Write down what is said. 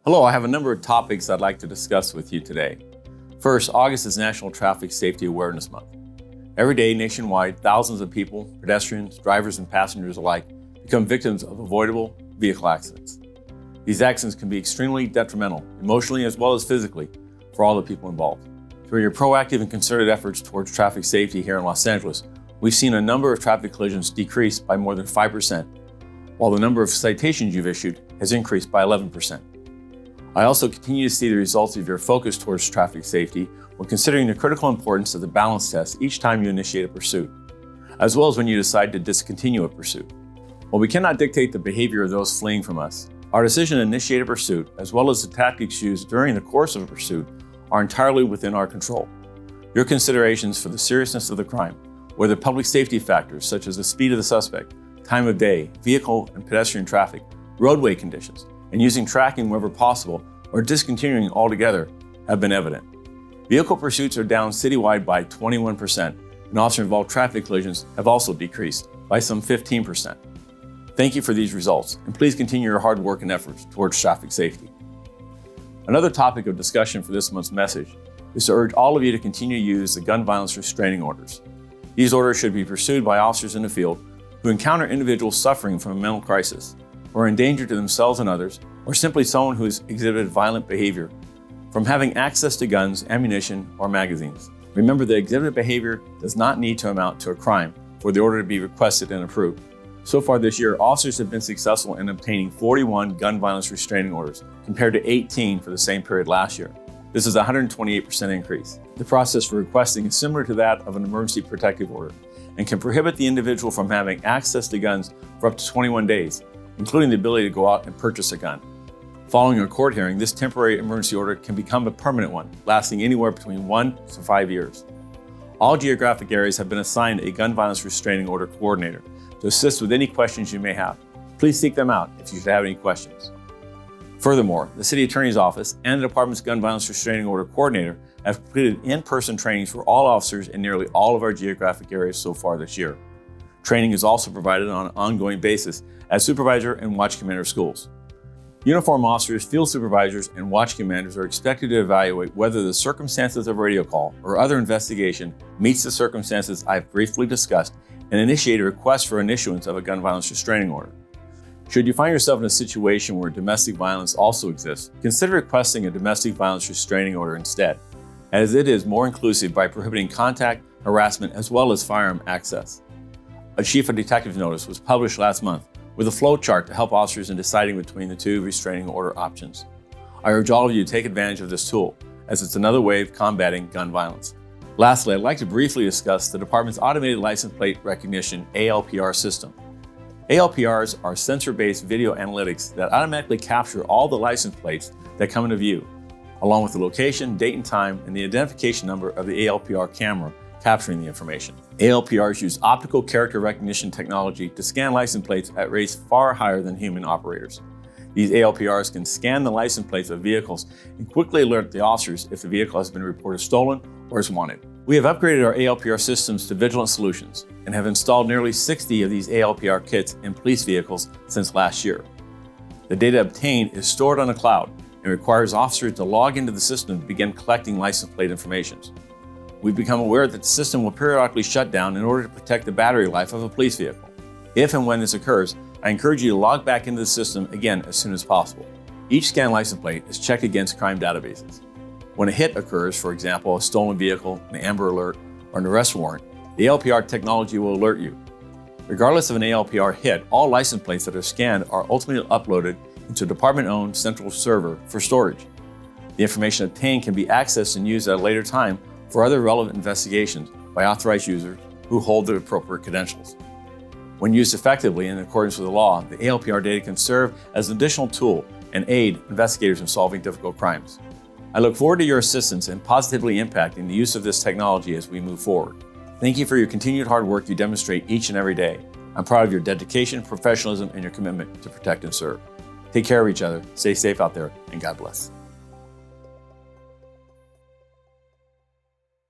Hello, I have a number of topics I'd like to discuss with you today. First, August is National Traffic Safety Awareness Month. Every day nationwide, thousands of people, pedestrians, drivers, and passengers alike become victims of avoidable vehicle accidents. These accidents can be extremely detrimental, emotionally as well as physically, for all the people involved. Through your proactive and concerted efforts towards traffic safety here in Los Angeles, we've seen a number of traffic collisions decrease by more than 5%, while the number of citations you've issued has increased by 11%. I also continue to see the results of your focus towards traffic safety when considering the critical importance of the balance test each time you initiate a pursuit, as well as when you decide to discontinue a pursuit. While we cannot dictate the behavior of those fleeing from us, our decision to initiate a pursuit, as well as the tactics used during the course of a pursuit, are entirely within our control. Your considerations for the seriousness of the crime, whether public safety factors such as the speed of the suspect, time of day, vehicle and pedestrian traffic, roadway conditions, and using tracking wherever possible or discontinuing altogether have been evident. Vehicle pursuits are down citywide by 21%, and officer-involved traffic collisions have also decreased by some 15%. Thank you for these results, and please continue your hard work and efforts towards traffic safety. Another topic of discussion for this month's message is to urge all of you to continue to use the gun violence restraining orders. These orders should be pursued by officers in the field who encounter individuals suffering from a mental crisis, or in danger to themselves and others, or simply someone who has exhibited violent behavior from having access to guns, ammunition, or magazines. Remember that exhibited behavior does not need to amount to a crime for the order to be requested and approved. So far this year, officers have been successful in obtaining 41 gun violence restraining orders compared to 18 for the same period last year. This is a 128% increase. The process for requesting is similar to that of an emergency protective order and can prohibit the individual from having access to guns for up to 21 days, including the ability to go out and purchase a gun. Following a court hearing, this temporary emergency order can become a permanent one, lasting anywhere between 1 to 5 years. All geographic areas have been assigned a gun violence restraining order coordinator to assist with any questions you may have. Please seek them out if you should have any questions. Furthermore, the City Attorney's Office and the Department's Gun Violence Restraining Order Coordinator have completed in-person trainings for all officers in nearly all of our geographic areas so far this year. Training is also provided on an ongoing basis at supervisor and watch commander schools. Uniform officers, field supervisors, and watch commanders are expected to evaluate whether the circumstances of a radio call or other investigation meets the circumstances I've briefly discussed and initiate a request for an issuance of a gun violence restraining order. Should you find yourself in a situation where domestic violence also exists, consider requesting a domestic violence restraining order instead, as it is more inclusive by prohibiting contact, harassment, as well as firearm access. A Chief of Detectives notice was published last month with a flow chart to help officers in deciding between the two restraining order options. I urge all of you to take advantage of this tool, as it's another way of combating gun violence. Lastly, I'd like to briefly discuss the Department's Automated License Plate Recognition ALPR system. ALPRs are sensor-based video analytics that automatically capture all the license plates that come into view, along with the location, date and time, and the identification number of the ALPR camera capturing the information. ALPRs use optical character recognition technology to scan license plates at rates far higher than human operators. These ALPRs can scan the license plates of vehicles and quickly alert the officers if the vehicle has been reported stolen or is wanted. We have upgraded our ALPR systems to Vigilant Solutions and have installed nearly 60 of these ALPR kits in police vehicles since last year. The data obtained is stored on the cloud and requires officers to log into the system to begin collecting license plate information. We've become aware that the system will periodically shut down in order to protect the battery life of a police vehicle. If and when this occurs, I encourage you to log back into the system again as soon as possible. Each scanned license plate is checked against crime databases. When a hit occurs, for example, a stolen vehicle, an Amber Alert, or an arrest warrant, the ALPR technology will alert you. Regardless of an ALPR hit, all license plates that are scanned are ultimately uploaded into a department-owned central server for storage. The information obtained can be accessed and used at a later time for other relevant investigations by authorized users who hold the appropriate credentials. When used effectively in accordance with the law, the ALPR data can serve as an additional tool and aid investigators in solving difficult crimes. I look forward to your assistance in positively impacting the use of this technology as we move forward. Thank you for your continued hard work you demonstrate each and every day. I'm proud of your dedication, professionalism, and your commitment to protect and serve. Take care of each other, stay safe out there, and God bless.